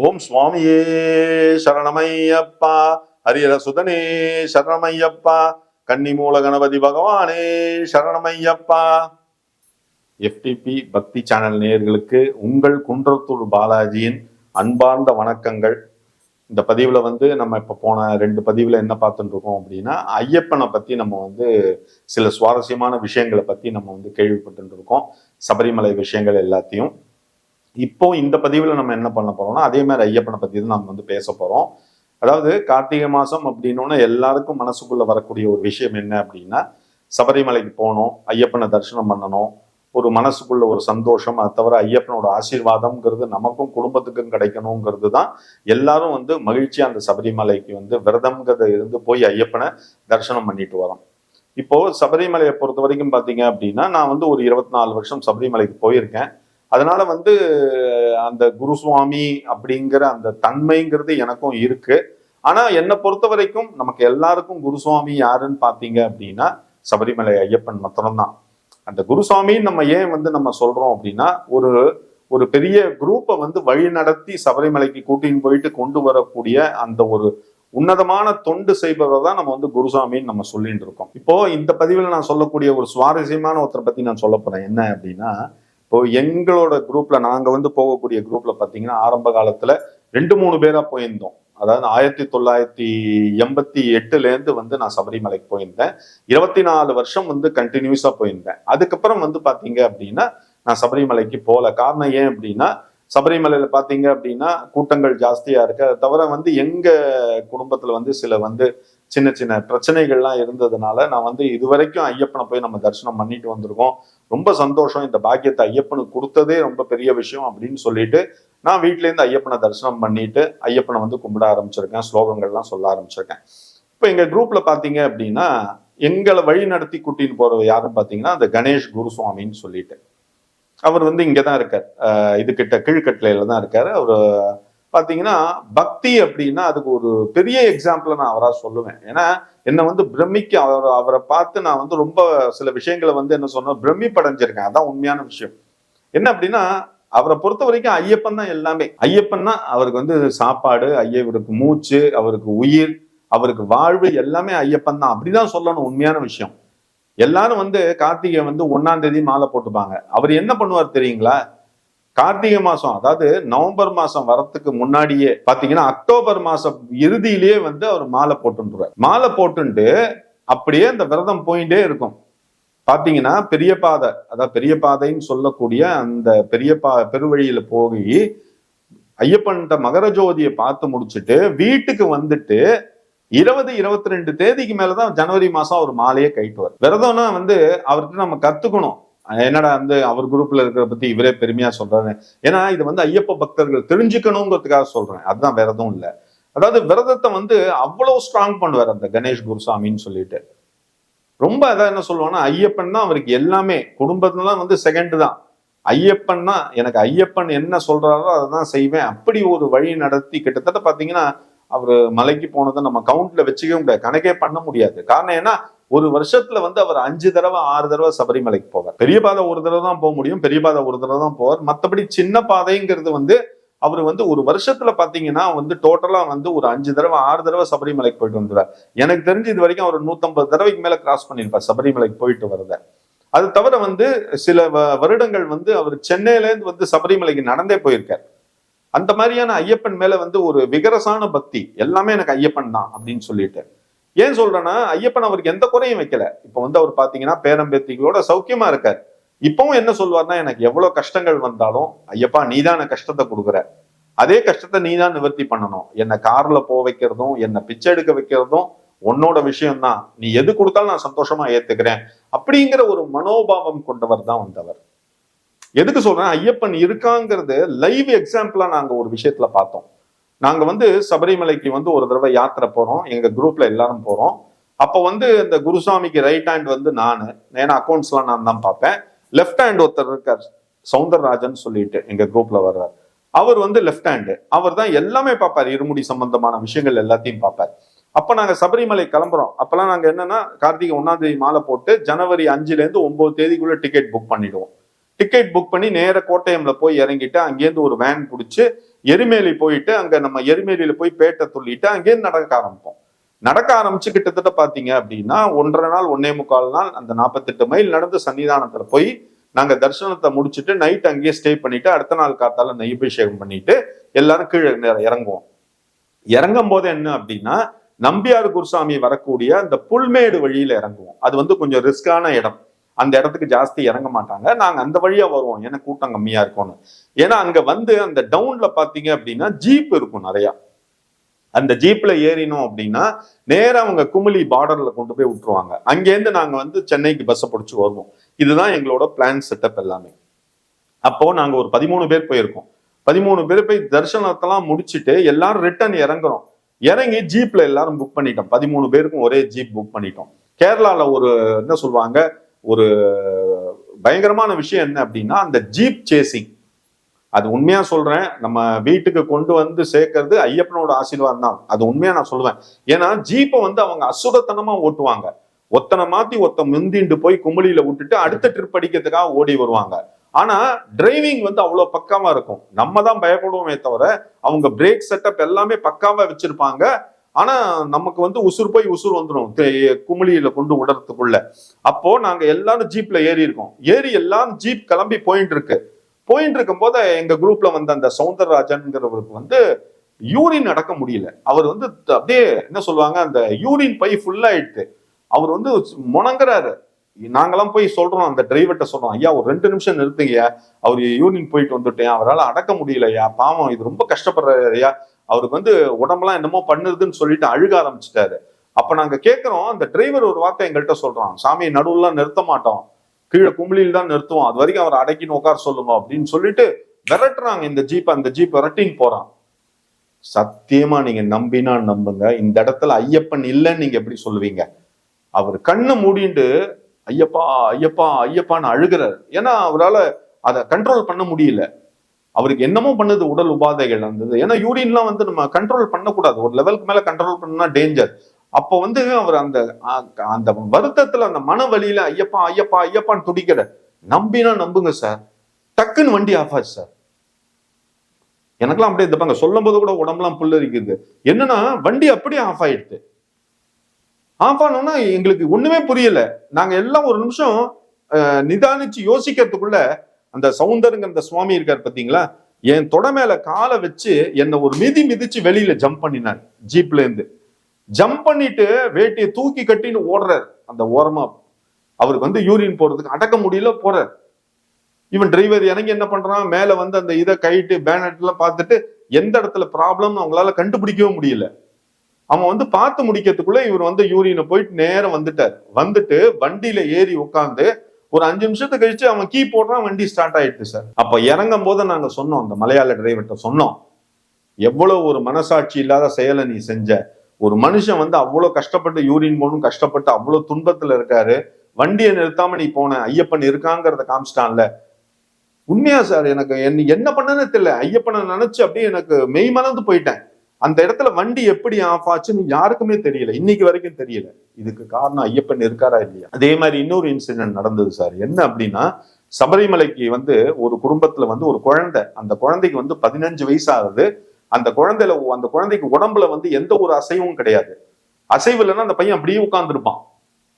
ஓம் சுவாமியே சரணமையப்பா, ஹரிஹர சுதனே சரணமையப்பா, கன்னிமூல கணபதி பகவானே சரணமையப்பா. எஃப்டிபி பக்தி சேனல் நேயர்களுக்கு உங்கள் குன்றத்தூர் பாலாஜியின் அன்பார்ந்த வணக்கங்கள். இந்த பதிவுல நம்ம இப்ப போன 2 பதிவுல என்ன பார்த்துட்டு இருக்கோம் அப்படின்னா, ஐயப்பனை பத்தி நம்ம சில சுவாரஸ்யமான விஷயங்களை பத்தி நம்ம கேள்விப்பட்டு இருக்கோம். சபரிமலை விஷயங்கள் எல்லாத்தையும் இப்போ இந்த பதிவுல நம்ம என்ன பண்ண போறோம்னா, அதே மாதிரி ஐயப்பனை பத்தி தான் நம்ம பேச போறோம். அதாவது கார்த்திகை மாசம் அப்படின்னோன்னா எல்லாருக்கும் மனசுக்குள்ள வரக்கூடிய ஒரு விஷயம் என்ன அப்படின்னா, சபரிமலைக்கு போகணும், ஐயப்பனை தரிசனம் பண்ணணும், ஒரு மனசுக்குள்ள ஒரு சந்தோஷம். அதை தவிர ஐயப்பனோட ஆசீர்வாதம்ங்கிறது நமக்கும் குடும்பத்துக்கும் கிடைக்கணுங்கிறது தான் எல்லாரும் மகிழ்ச்சியா அந்த சபரிமலைக்கு விரதம்ங்கிறத இருந்து போய் ஐயப்பனை தரிசனம் பண்ணிட்டு வரோம். இப்போ சபரிமலையை பொறுத்த வரைக்கும் பாத்தீங்க அப்படின்னா, நான் ஒரு 24 வருஷம் சபரிமலைக்கு போயிருக்கேன். அதனால அந்த குருசுவாமி அப்படிங்கிற அந்த தன்மைங்கிறது எனக்கும் இருக்கு. ஆனா என்னை பொறுத்த வரைக்கும் நமக்கு எல்லாருக்கும் குருசுவாமி யாருன்னு பாத்தீங்க அப்படின்னா சபரிமலை ஐயப்பன் மாத்திரம்தான். அந்த குருசுவாமின்னு நம்ம ஏன் நம்ம சொல்றோம் அப்படின்னா, ஒரு ஒரு பெரிய குரூப்பை வழி நடத்தி சபரிமலைக்கு கூட்டின்னு போயிட்டு கொண்டு வரக்கூடிய அந்த ஒரு உன்னதமான தொண்டு செய்பவர் தான் நம்ம குருசாமின்னு நம்ம சொல்லிட்டு இருக்கோம். இப்போ இந்த பதிவில் நான் சொல்லக்கூடிய ஒரு சுவாரஸ்யமான ஒருத்தரை பத்தி நான் சொல்ல போறேன். என்ன அப்படின்னா, இப்போ எங்களோட குரூப்ல நாங்க போகக்கூடிய குரூப்ல பாத்தீங்கன்னா ஆரம்ப காலத்துல 2-3 பேரா போயிருந்தோம். அதாவது 1988 நான் சபரிமலைக்கு போயிருந்தேன். 24 வருஷம் கண்டினியூஸா போயிருந்தேன். அதுக்கப்புறம் பாத்தீங்க அப்படின்னா நான் சபரிமலைக்கு போகல. காரணம் ஏன் அப்படின்னா, சபரிமலையில பாத்தீங்க அப்படின்னா கூட்டங்கள் ஜாஸ்தியா இருக்கு. அதை தவிர எங்க குடும்பத்துல சில சின்ன சின்ன பிரச்சனைகள்லாம் இருந்ததுனால நான் இதுவரைக்கும் ஐயப்பனை போய் நம்ம தரிசனம் பண்ணிட்டு வந்திருக்கோம். ரொம்ப சந்தோஷம். இந்த பாக்கியத்தை ஐயப்பனுக்கு கொடுத்ததே ரொம்ப பெரிய விஷயம் அப்படின்னு சொல்லிட்டு நான் வீட்டுல இருந்து ஐயப்பனை தரிசனம் பண்ணிட்டு ஐயப்பனை கும்பிட ஆரம்பிச்சிருக்கேன். ஸ்லோகங்கள்லாம் சொல்ல ஆரம்பிச்சிருக்கேன். இப்ப எங்க குரூப்ல பாத்தீங்க அப்படின்னா எங்களை வழி நடத்தி கூட்டின்னு போறது யாருன்னு பாத்தீங்கன்னா அந்த கணேஷ் குருசுவாமின்னு சொல்லிட்டு அவர் இங்கதான் இருக்கார். இது கிட்ட கீழ்கட்டளையில தான் இருக்காரு. அவரு பாத்தீங்கன்னா பக்தி அப்படின்னா அதுக்கு ஒரு பெரிய எக்ஸாம்பிள நான் அவரா சொல்லுவேன். ஏன்னா என்ன பிரமிக்க அவரை பார்த்து நான் ரொம்ப சில விஷயங்களை என்ன சொன்ன பிரமிப்படைஞ்சிருக்கேன். அதான் உண்மையான விஷயம். என்ன அப்படின்னா, அவரை பொறுத்த வரைக்கும் ஐயப்பன் தான் எல்லாமே. ஐயப்பன் தான் அவருக்கு சாப்பாடு, ஐயவருக்கு மூச்சு, அவருக்கு உயிர், அவருக்கு வாழ்வு எல்லாமே ஐயப்பன் தான். அப்படிதான் சொல்லணும் உண்மையான விஷயம். எல்லாரும் கார்த்திகை 1ஆம் தேதி மாலை போட்டுப்பாங்க. அவர் என்ன பண்ணுவார் தெரியுங்களா? கார்த்திகை மாசம், அதாவது நவம்பர் மாசம் வரத்துக்கு முன்னாடியே பாத்தீங்கன்னா அக்டோபர் மாசம் இறுதியிலேயே அவர் மாலை போட்டுருவார். மாலை போட்டுட்டு அப்படியே அந்த விரதம் போயிட்டே இருக்கும். பாத்தீங்கன்னா பெரிய பாதை, அதாவது பெரிய பாதைன்னு சொல்லக்கூடிய அந்த பெருவழியில போய் ஐயப்பன்ட்ட மகர ஜோதியை பார்த்து முடிச்சுட்டு வீட்டுக்கு வந்துட்டு 20-22 தேதிக்கு மேலதான் ஜனவரி மாசம் அவர் மாலையே கைட்டுவார். விரதம்னா அவர்கிட்ட நம்ம கத்துக்கணும். என்னடா அவர் குரூப்ல இருக்கிற பத்தி இவரே பெருமையா சொல்றாரு. ஏன்னா இது ஐயப்ப பக்தர்கள் தெரிஞ்சுக்கணுங்கிறதுக்காக சொல்றேன். அதுதான் வேற எதுவும் இல்லை. அதாவது விரதத்தை அவ்வளவு ஸ்ட்ராங் பண்ணுவார் அந்த கணேஷ் குருசாமின்னு சொல்லிட்டு. ரொம்ப அதான் என்ன சொல்லுவாங்கன்னா, ஐயப்பன் தான் அவருக்கு எல்லாமே. குடும்பத்துலாம் செகண்ட் தான். ஐயப்பன்னா எனக்கு ஐயப்பன் என்ன சொல்றாரோ அதை தான் செய்வேன். அப்படி ஒரு வழி நடத்தி கிட்டத்தட்ட பாத்தீங்கன்னா அவரு மலைக்கு போனதை நம்ம கவுண்ட்ல வச்சுக்கவே முடியாது, கணக்கே பண்ண முடியாது. காரணம் ஏன்னா ஒரு வருஷத்துல அவர் 5 தடவை 6 தடவை சபரிமலைக்கு போவார். பெரிய பாதை ஒரு தடவை தான் போக முடியும், பெரிய பாதை ஒரு தடவை தான் போவார். மற்றபடி சின்ன பாதைங்கிறது அவர் ஒரு வருஷத்துல பாத்தீங்கன்னா டோட்டலா ஒரு 5 தடவை 6 தடவை சபரிமலைக்கு போயிட்டு வந்துடுவார். எனக்கு தெரிஞ்சு இது வரைக்கும் அவர் 150 தடவைக்கு மேல கிராஸ் பண்ணியிருப்பார் சபரிமலைக்கு போயிட்டு வரத. அது தவிர சில வருடங்கள் அவர் சென்னையில இருந்து சபரிமலைக்கு நடந்தே போயிருக்கார். அந்த மாதிரியான ஐயப்பன் மேல ஒரு விகரசான பக்தி. எல்லாமே எனக்கு ஐயப்பன் தான் அப்படின்னு சொல்லிட்டு. ஏன் சொல்றேன்னா, ஐயப்பன் அவருக்கு எந்த குறையும் வைக்கல. இப்ப அவர் பாத்தீங்கன்னா பேரம்பேத்திகளோட சௌக்கியமா இருக்கார். இப்பவும் என்ன சொல்வார்னா, எனக்கு எவ்வளவு கஷ்டங்கள் வந்தாலும் ஐயப்பா நீதான் எனக்கு கஷ்டத்தை கொடுக்குற, அதே கஷ்டத்தை நீதான் நிவர்த்தி பண்ணணும். என்னை கார்ல போக வைக்கிறதும் என்னை பிச்சை எடுக்க வைக்கிறதும் உன்னோட விஷயம்தான். நீ எது கொடுத்தாலும் நான் சந்தோஷமா ஏத்துக்கிறேன் அப்படிங்கிற ஒரு மனோபாவம் கொண்டவர் தான் வந்தவர். எதுக்கு சொல்றேன், ஐயப்பன் இருக்காங்கிறது லைவ் எக்ஸாம்பிளா நாங்க ஒரு விஷயத்துல பார்த்தோம். நாங்க சபரிமலைக்கு ஒரு தடவை யாத்திரை போறோம். எங்க குரூப்ல எல்லாரும் போறோம். அப்ப இந்த குருசாமிக்கு ரைட் ஹேண்ட் நானு, ஏன்னா அக்கௌண்ட்ஸ் எல்லாம் நான் தான் பார்ப்பேன். லெஃப்ட் ஹேண்ட் ஒருத்தர் இருக்கார், சவுந்தரராஜன் சொல்லிட்டு எங்க குரூப்ல வர்றார். அவர் லெஃப்ட் ஹேண்டு. அவர் தான் எல்லாமே பார்ப்பார், இருமுடி சம்பந்தமான விஷயங்கள் எல்லாத்தையும் பார்ப்பார். அப்ப நாங்க சபரிமலை கிளம்புறோம். அப்பெல்லாம் நாங்க என்னன்னா கார்த்திகை 1ஆம் தேதி மாலை போட்டு ஜனவரி 5ல இருந்து 9 தேதிக்குள்ள டிக்கெட் புக் பண்ணிடுவோம். டிக்கெட் புக் பண்ணி நேர கோட்டயம்ல போய் இறங்கிட்டு அங்கேருந்து ஒரு வேன் பிடிச்சி எரிமேலி போயிட்டு அங்க நம்ம எரிமேலியில போய் பேட்டை துள்ளிட்டு அங்கேருந்து நடக்க ஆரம்பிப்போம். நடக்க ஆரம்பிச்சு கிட்டத்தட்ட பாத்தீங்க அப்படின்னா 1.5 நாள் 1.25 நாள் அந்த 48 மைல் நடந்து சன்னிதானத்துல போய் நாங்க தரிசனத்தை முடிச்சுட்டு நைட் அங்கேயே ஸ்டே பண்ணிட்டு அடுத்த நாள் காத்தால நெய்யபிஷேகம் பண்ணிட்டு எல்லாரும் கீழே இறங்குவோம். இறங்கும் போது என்ன அப்படின்னா நம்பியார் குருசாமி வரக்கூடிய அந்த புல்மேடு வழியில இறங்குவோம். அது வந்து கொஞ்சம் ரிஸ்கான இடம், அந்த இடத்துக்கு ஜாஸ்தி இறங்க மாட்டாங்க. நாங்க அந்த வழியா வருவோம், ஏன்னா கூட்டம் கம்மியா இருக்கும்னு. ஏன்னா அங்க வந்து அந்த டவுன்ல பாத்தீங்க அப்படின்னா ஜீப் இருக்கும் நிறைய. அந்த ஜீப்ல ஏறினோம் அப்படின்னா நேரம் அவங்க குமுளி பார்டர்ல கொண்டு போய் விட்டுருவாங்க. அங்கேருந்து நாங்க வந்து சென்னைக்கு பஸ்ஸை பிடிச்சி வருவோம். இதுதான் எங்களோட பிளான் செட்டப் எல்லாமே. அப்போ நாங்க ஒரு 13 பேர் போயிருக்கோம். 13 பேர் போய் தரிசனத்தெல்லாம் முடிச்சுட்டு எல்லாரும் ரிட்டர்ன் இறங்குறோம். இறங்கி ஜீப்ல எல்லாரும் புக் பண்ணிட்டோம். 13 பேருக்கும் ஒரே ஜீப் புக் பண்ணிட்டோம். கேரளால ஒரு என்ன சொல்லுவாங்க, ஒரு பயங்கரமான விஷயம் என்ன அப்படின்னா அந்த ஜீப் சேசிங். அது உண்மையா சொல்றேன், நம்ம வீட்டுக்கு கொண்டு வந்து சேர்க்கறது ஐயப்பனோட ஆசீர்வாதம் தான். அது உண்மையா நான் சொல்லுவேன். ஏன்னா ஜீப்பை வந்து அவங்க அசுரத்தனமா ஓட்டுவாங்க. ஒத்தனை மாத்தி ஒத்த முந்திண்டு போய் கும்பலியில விட்டுட்டு அடுத்த ட்ரிப் அடிக்கிறதுக்காக ஓடி வருவாங்க. ஆனா டிரைவிங் வந்து அவ்வளவு பக்காவா இருக்கும். நம்ம தான் பயப்படுவோமே தவிர அவங்க பிரேக் செட்டப் எல்லாமே பக்காவா வச்சிருப்பாங்க. ஆனா நமக்கு வந்து உசுர் போய் உசுர் வந்துடும் குமுளியில கொண்டு விடுறதுக்குள்ள. அப்போ நாங்க எல்லாரும் ஜீப்ல ஏறி இருக்கோம். ஏறி எல்லாரும் ஜீப் கிளம்பி போயிட்டு இருக்கும் போது எங்க குரூப்ல வந்து அந்த சௌந்தரராஜன்ங்கிறவருக்கு வந்து யூரின் நடக்க முடியல. அவர் வந்து அப்படியே என்ன சொல்லுவாங்க, அந்த யூரின் பை ஃபுல்லா ஆயிடுது. அவர் வந்து முணங்குறாரு. நாங்கெல்லாம் போய் சொல்றோம், அந்த டிரைவர்கிட்ட சொல்றோம், ஐயா ஒரு 2 நிமிஷம் நிறுத்துங்கய்யா, அவர் யூரின் போயிட்டு வந்துட்டேன், அவரால் அடக்க முடியலையா, பாவம் இது ரொம்ப கஷ்டப்படுறாரு ஐயா, அவருக்கு வந்து உடம்பெல்லாம் என்னமோ பண்ணுதுன்னு சொல்லிட்டு அழுக ஆரம்பிச்சுட்டாரு. அப்ப நாங்க கேட்கிறோம், அந்த டிரைவர் ஒரு வார்த்தை எங்கள்கிட்ட சொல்றான், சாமியை நடுவுலாம் நிறுத்த மாட்டோம், கீழே கும்பலியில் தான் நிறுத்துவோம், அது வரைக்கும் அவர் அடக்கின்னு உட்கார சொல்லுங்க அப்படின்னு சொல்லிட்டு விரட்டுறாங்க இந்த ஜீப். அந்த ஜீப் விரட்டின்னு போறான். சத்தியமா நீங்க நம்பினா நம்புங்க, இந்த இடத்துல ஐயப்பன் இல்லைன்னு நீங்க எப்படி சொல்லுவீங்க? அவர் கண்ணை மூடிண்டு ஐயப்பா ஐயப்பா ஐயப்பான்னு அழுகிறார். ஏன்னா அவரால் அதை கண்ட்ரோல் பண்ண முடியல. அவருக்கு என்னமோ பண்ணுது, உடல் உபாதைகள் வந்தது. ஏன்னா யூரின்லாம் வந்து நம்ம கண்ட்ரோல் பண்ணக்கூடாது, ஒரு லெவலுக்கு மேல கண்ட்ரோல் பண்ணா டேஞ்சர். அப்போ வந்து அவர் அந்த அந்த வருத்தத்துல அந்த மன வழியில ஐயப்பா ஐயப்பா ஐயப்பான்னு துடிக்கிற. நம்பினா நம்புங்க சார், டக்குன்னு வண்டி ஆஃப் ஆச்சு சார். எனக்கெல்லாம் அப்படியே இருப்பாங்க சொல்லும் போது கூட உடம்புலாம் புல்லரிக்குது. என்னன்னா வண்டி அப்படியே ஆஃப் ஆயிடுது. ஆஃப் ஆனோம்னா எங்களுக்கு ஒண்ணுமே புரியல. நாங்க எல்லாம் ஒரு நிமிஷம் நிதானிச்சு யோசிக்கிறதுக்குள்ள அந்த சவுந்தருங்க அந்த சுவாமி இருக்காரு பாத்தீங்களா, என் தொடை மேல காலை வச்சு என்ன ஒரு மிதிச்சு வெளியில ஜம்ப் பண்ணினார். ஜீப்ல இருந்து ஜம்ப் பண்ணிட்டு வேட்டியை தூக்கி கட்டின்னு ஓடுறாரு அந்த ஓரமா. அவருக்கு வந்து யூரின் போறதுக்கு அடக்க முடியல போறார். இவன் டிரைவர் இறங்கி என்ன பண்றான், மேல வந்து அந்த இதை கைட்டு பேனட் எல்லாம் பார்த்துட்டு எந்த இடத்துல ப்ராப்ளம் அவங்களால கண்டுபிடிக்கவும் முடியல. அவன் வந்து பார்த்து முடிக்கிறதுக்குள்ள இவர் வந்து யூரினை போயிட்டு நேரம் வந்துட்டார். வந்துட்டு வண்டியில ஏறி உட்காந்து ஒரு 5 நிமிஷத்துக்கு கழிச்சு அவன் கீ போடுறான், வண்டி ஸ்டார்ட் ஆயிடுச்சு சார். அப்ப இறங்கும் போது நாங்க சொன்னோம், அந்த மலையாள டிரைவர்கிட்ட சொன்னோம், எவ்வளவு ஒரு மனசாட்சி இல்லாத செயலை நீ செஞ்ச. ஒரு மனுஷன் வந்து அவ்வளவு கஷ்டப்பட்டு யூரின் போகணும், கஷ்டப்பட்டு அவ்வளவு துன்பத்துல இருக்காரு, வண்டியை நிறுத்தாம நீ போன, ஐயப்பன் இருக்காங்கிறத காமிச்சிட்டான்ல. உண்மையா சார், எனக்கு என்ன பண்ணனே தெரியல. ஐயப்பனை நினைச்சு அப்படியே எனக்கு மெய் மறந்து போயிட்டேன். அந்த இடத்துல வண்டி எப்படி ஆஃப் ஆச்சுன்னு யாருக்குமே தெரியல, இன்னைக்கு வரைக்கும் தெரியல. இதுக்கு காரணம் ஐயப்பன் இருக்காரா இல்லையா? அதே மாதிரி இன்னொரு இன்சிடென்ட் நடந்தது சார். என்ன அப்படின்னா, சபரிமலைக்கு வந்து ஒரு குடும்பத்துல வந்து ஒரு குழந்தை, அந்த குழந்தைக்கு வந்து 15 வயசு ஆகுது. அந்த குழந்தைக்கு உடம்புல வந்து எந்த ஒரு அசைவும் கிடையாது. அசைவு இல்லைன்னா அந்த பையன் அப்படியே உட்கார்ந்துருப்பான்.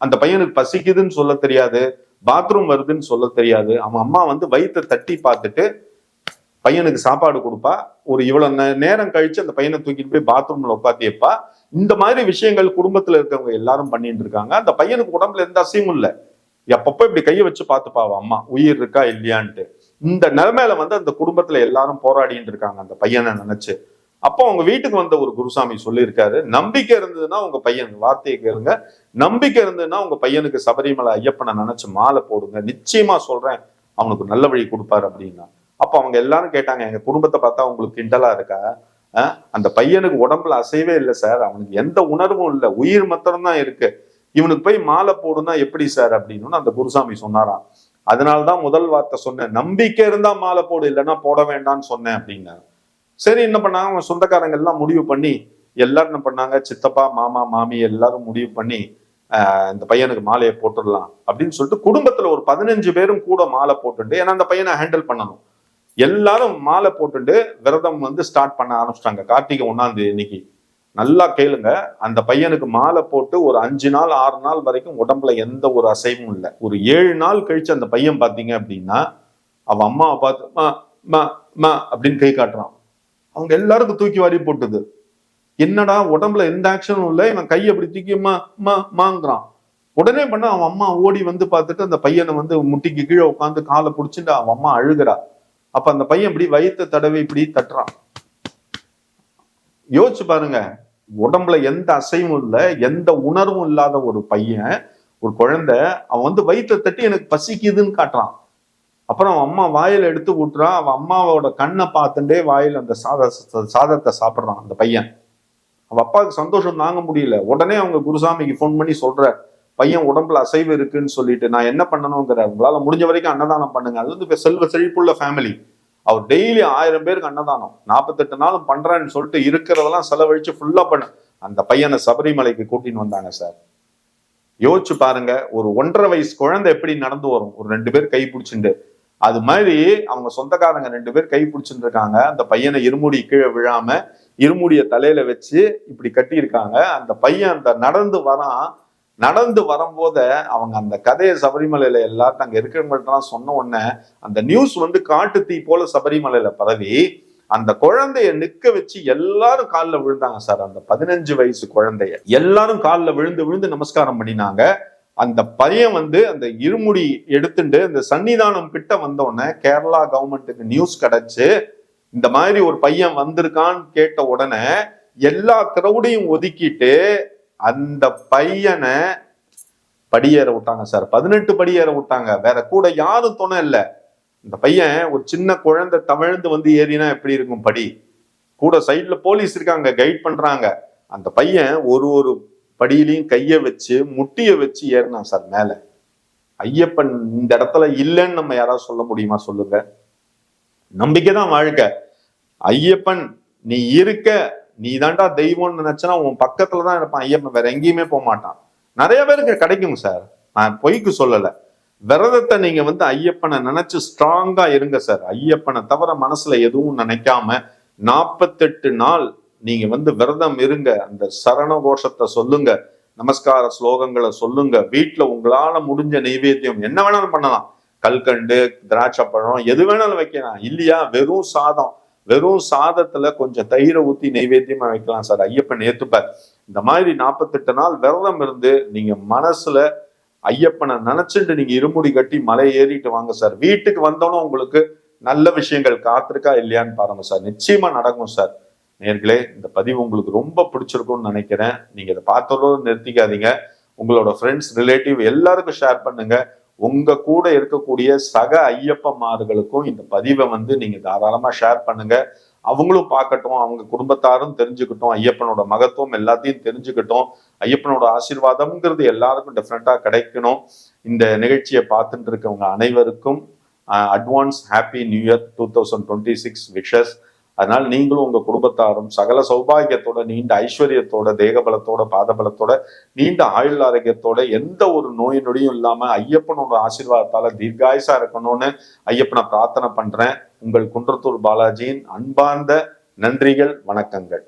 அந்த பையனுக்கு பசிக்குதுன்னு சொல்ல தெரியாது, பாத்ரூம் வருதுன்னு சொல்ல தெரியாது. அவன் அம்மா வந்து வயிற்றை தட்டி பார்த்துட்டு பையனுக்கு சாப்பாடு கொடுப்பா. ஒரு இவ்வளவு நேரம் கழிச்சு அந்த பையனை தூக்கிட்டு போய் பாத்ரூம்ல உட்காத்தியப்பா. இந்த மாதிரி விஷயங்கள் குடும்பத்துல இருக்கவங்க எல்லாரும் பண்ணிட்டு இருக்காங்க. அந்த பையனுக்கு உடம்புல எந்த அசையும் இல்லை. எப்பப்போ இப்படி கையை வச்சு பார்த்துப்பாவா அம்மா உயிர் இருக்கா இல்லையான்ட்டு. இந்த நிலைமையில வந்து அந்த குடும்பத்துல எல்லாரும் போராடிட்டு இருக்காங்க அந்த பையனை நினைச்சு. அப்போ அவங்க வீட்டுக்கு வந்த ஒரு குருசாமி சொல்லியிருக்காரு, நம்பிக்கை இருந்ததுன்னா உங்க பையன், வார்த்தையை கேளுங்க, நம்பிக்கை இருந்ததுன்னா உங்க பையனுக்கு சபரிமலை ஐயப்பனை நினைச்சு மாலை போடுங்க, நிச்சயமா சொல்றேன் அவனுக்கு நல்ல வழி கொடுப்பாரு அப்படின்னா. அப்ப அவங்க எல்லாரும் கேட்டாங்க, எங்க குடும்பத்தை பார்த்தா உங்களுக்கு கிண்டலா இருக்கா? அந்த பையனுக்கு உடம்புல அசைவே இல்லை சார், அவனுக்கு எந்த உணர்வும் இல்லை, உயிர் மாத்திரம்தான் இருக்கு, இவனுக்கு போய் மாலை போடுனா எப்படி சார் அப்படின்னு அந்த குருசாமி சொன்னாராம். அதனாலதான் முதல் வார்த்தை சொன்னேன், நம்பிக்கை இருந்தா மாலை போடு, இல்லைன்னா போட வேண்டாம்னு சொன்னேன் அப்படின்னாரு. சரி, என்ன பண்ணாங்க, அவங்க சொந்தக்காரங்க எல்லாம் முடிவு பண்ணி எல்லாரும் என்ன பண்ணாங்க, சித்தப்பா மாமா மாமி எல்லாரும் முடிவு பண்ணி இந்த பையனுக்கு மாலையை போட்டுடலாம் அப்படின்னு சொல்லிட்டு குடும்பத்துல ஒரு 15 பேரும் கூட மாலை போட்டுட்டு, ஏன்னா அந்த பையனை ஹேண்டில் பண்ணணும், எல்லாரும் மாலை போட்டுட்டு விரதம் வந்து ஸ்டார்ட் பண்ண ஆரம்பிச்சிட்டாங்க. கார்த்திகை 1ஆம் தேதி இன்னைக்கு. நல்லா கேளுங்க, அந்த பையனுக்கு மாலை போட்டு ஒரு 5 நாள் 6 நாள் வரைக்கும் உடம்புல எந்த ஒரு அசைவும் இல்லை. ஒரு 7 நாள் கழிச்சு அந்த பையன் பாத்தீங்க அப்படின்னா அவன் அம்மாவை பார்த்து மா மா மா அப்படின்னு கை காட்டுறான். அவங்க எல்லாருக்கும் தூக்கி வாரி போட்டுது. என்னடா உடம்புல எந்த ஆக்ஷனும் இல்லை, இவன் கையை அப்படி தூக்கி மாங்கிறான். உடனே பண்ண அவன் அம்மா ஓடி வந்து பார்த்துட்டு அந்த பையனை வந்து முட்டிக்கு கீழே உட்காந்து காலை பிடிச்சிட்டு அவன் அம்மா அழுகிறா. அப்ப அந்த பையன் இப்படி வயிற்று தடவை இப்படி தட்டுறான். யோசிச்சு பாருங்க, உடம்புல எந்த அசைவும் இல்லை, எந்த உணர்வும் இல்லாத ஒரு பையன், ஒரு குழந்தை, அவன் வந்து வயிற்றை தட்டி எனக்கு பசிக்குதுன்னு காட்டுறான். அப்புறம் அவன் அம்மா வாயில எடுத்து விட்டுறான். அவன் அம்மாவோட கண்ணை பார்த்துட்டே வாயில் அந்த சாதத்தை சாப்பிட்றான் அந்த பையன். அவன் அப்பாவுக்கு சந்தோஷம் தாங்க முடியல. உடனே அவங்க குருசாமிக்கு ஃபோன் பண்ணி சொல்ற, பையன் உடம்புல அசைவு இருக்குன்னு சொல்லிட்டு நான் என்ன பண்ணணுங்கிற, உங்களால முடிஞ்ச வரைக்கும் அன்னதானம் பண்ணுங்க. அது வந்து செல்வ செழிப்புள்ள ஃபேமிலி. அவர் டெய்லி 1000 பேருக்கு அன்னதானம் 48 நாளும் பண்றேன்னு சொல்லிட்டு இருக்கிறதெல்லாம் செலவழிச்சு ஃபுல்லா பண்ண அந்த பையனை சபரிமலைக்கு கூட்டின்னு வந்தாங்க சார். யோசிச்சு பாருங்க, ஒரு 1.5 வயசு குழந்தை எப்படி நடந்து வரும், ஒரு 2 பேர் கை பிடிச்சிட்டு. அது மாதிரி அவங்க சொந்தக்காரங்க 2 பேர் கை பிடிச்சிட்டு இருக்காங்க. அந்த பையனை இருமுடி கீழே விழாம இருமுடிய தலையில வச்சு இப்படி கட்டி இருக்காங்க. அந்த பையன் அந்த நடந்து வரும்போத அவங்க அந்த கதையை சபரிமலையில எல்லாரும் அங்க இருக்கிறவங்கள்ட்ட சொன்ன உடனே அந்த நியூஸ் வந்து காட்டு தீ போல சபரிமலையில பரவி அந்த குழந்தைய நிக்க வச்சு எல்லாரும் காலில் விழுந்தாங்க சார். அந்த 15 வயசு குழந்தைய எல்லாரும் காலில் விழுந்து விழுந்து நமஸ்காரம் பண்ணினாங்க. அந்த பையன் வந்து அந்த இருமுடி எடுத்துட்டு இந்த சன்னிதானம் கிட்ட வந்தோடனே கேரளா கவர்மெண்ட்டுக்கு நியூஸ் கிடைச்சு, இந்த மாதிரி ஒரு பையன் வந்திருக்கான்னு கேட்ட உடனே எல்லா கிரௌடையும் ஒதுக்கிட்டு அந்த பையனை படியேற விட்டாங்க சார். 18 படியேற விட்டாங்க. வேற கூட யாரும் துணை இல்லை. இந்த பையன் ஒரு சின்ன குழந்தை தவழ்ந்து வந்து ஏறினா எப்படி இருக்கும் படி, கூட சைட்ல போலீஸ் இருக்காங்க, கைட் பண்றாங்க. அந்த பையன் ஒரு படியிலையும் கைய வச்சு முட்டிய வச்சு ஏறினான் சார் மேல. ஐயப்பன் இந்த இடத்துல இல்லைன்னு நம்ம யாராவது சொல்ல முடியுமா சொல்லுங்க? நம்பிக்கைதான் வாழ்க்கை. ஐயப்பன் நீ இருக்க, நீ தாண்டா தெய்வம்னு நினைச்சனா உன் பக்கத்துலதான் இருப்பான் ஐயப்பன், வேற எங்கேயுமே போக மாட்டான். நிறைய பேருக்கு கிடைக்கும் சார், நான் பொய்க்கு சொல்லல. விரதத்தை நீங்க வந்து ஐயப்பனை நினைச்சு ஸ்ட்ராங்கா இருங்க சார். ஐயப்பனை தவிர மனசுல எதுவும் நினைக்காம 48 நாள் நீங்க வந்து விரதம் இருங்க. அந்த சரண கோஷத்தை சொல்லுங்க, நமஸ்கார ஸ்லோகங்களை சொல்லுங்க. வீட்டுல உங்களால முடிஞ்ச நைவேத்தியம் என்ன வேணாலும் பண்ணலாம். கல்கண்டு, திராட்சை பழம், எது வேணாலும் வைக்கலாம். இல்லையா வெறும் சாதத்துல கொஞ்சம் தயிரை ஊத்தி நைவேத்தியமா வைக்கலாம் சார். ஐயப்பன் ஏத்துப்பார். இந்த மாதிரி 48 நாள் விரதம் இருந்து நீங்க மனசுல ஐயப்பனை நினைச்சுட்டு நீங்க இருமுடி கட்டி மலை ஏறிட்டு வாங்க சார். வீட்டுக்கு வந்தோன்னு உங்களுக்கு நல்ல விஷயங்கள் காத்திருக்கா இல்லையான்னு பாருங்க சார். நிச்சயமா நடக்கும் சார். நேர்களே, இந்த பதிவு உங்களுக்கு ரொம்ப பிடிச்சிருக்கும்னு நினைக்கிறேன். நீங்க இதை பார்த்தோட நிறுத்திக்காதீங்க. உங்களோட ஃப்ரெண்ட்ஸ், ரிலேட்டிவ் எல்லாருக்கும் ஷேர் பண்ணுங்க. உங்க கூட இருக்கக்கூடிய சக ஐயப்பமார்களுக்கும் இந்த பதிவை வந்து நீங்க தாராளமா ஷேர் பண்ணுங்க. அவங்களும் பார்க்கட்டும், அவங்க குடும்பத்தாரும் தெரிஞ்சுக்கிட்டோம், ஐயப்பனோட மகத்துவம் எல்லாத்தையும் தெரிஞ்சுக்கிட்டோம். ஐயப்பனோட ஆசீர்வாதம்ங்கிறது எல்லாருக்கும் டிஃப்ரெண்டா கிடைக்கணும். இந்த நிகழ்ச்சியை பார்த்துட்டு இருக்கவங்க அனைவருக்கும் advance happy new year 2026 wishes. அதனால நீங்களும் உங்க குடும்பத்தாரும் சகல சௌபாகியத்தோட, நீண்ட ஐஸ்வர்யத்தோட, தேகபலத்தோட, பாதபலத்தோட, நீண்ட ஆயுள் ஆரோக்கியத்தோட, எந்த ஒரு நோய் நொடியும் இல்லாம ஐயப்பனோட ஆசீர்வாதத்தால தீர்காயுசா இருக்கணும்னு ஐயப்பனை பிரார்த்தனை பண்றேன். உங்கள் குன்றத்தூர் பாலாஜியின் அன்பார்ந்த நன்றிகள், வணக்கங்கள்.